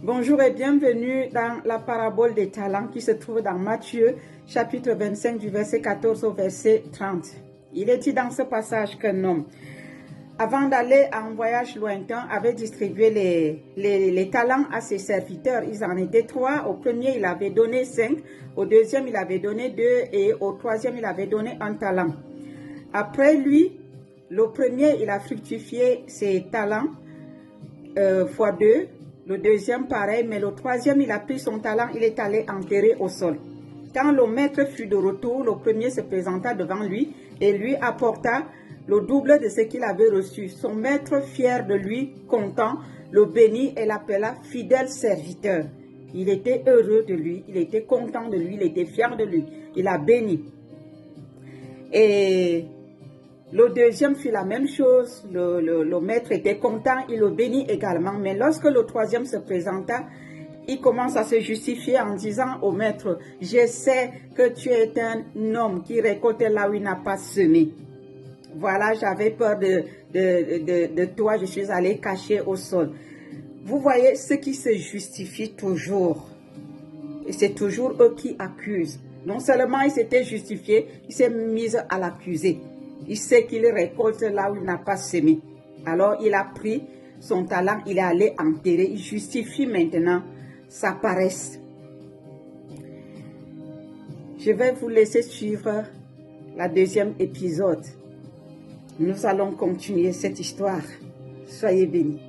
Bonjour et bienvenue dans la parabole des talents qui se trouve dans Matthieu, chapitre 25, du verset 14 au verset 30. Il est dit dans ce passage qu'un homme, avant d'aller en voyage lointain, avait distribué les talents à ses serviteurs. Ils en étaient 3. Au premier, il avait donné 5. Au deuxième, il avait donné 2. Et au troisième, il avait donné 1 talent. Après lui, le premier, il a fructifié ses talents fois 2. Le deuxième, pareil. Mais le troisième, il a pris son talent, il est allé enterrer au sol. Quand le maître fut de retour, le premier se présenta devant lui et lui apporta le double de ce qu'il avait reçu. Son maître, fier de lui, content, le bénit et l'appela fidèle serviteur. Il était heureux de lui, il était content de lui, il était fier de lui. Il a béni. Et le deuxième fit la même chose. Le maître était content, il le bénit également. Mais lorsque le troisième se présenta, il commence à se justifier en disant au maître, « Je sais que tu es un homme qui récolte là où il n'a pas semé. Voilà, j'avais peur de toi, je suis allé cacher au sol. » Vous voyez, ceux qui se justifient toujours, et c'est toujours eux qui accusent. Non seulement il s'était justifié, il s'est mis à l'accuser. Il sait qu'il récolte là où il n'a pas semé. Alors il a pris son talent, il est allé enterrer, il justifie maintenant sa paresse. Je vais vous laisser suivre la deuxième épisode. Nous allons continuer cette histoire. Soyez bénis.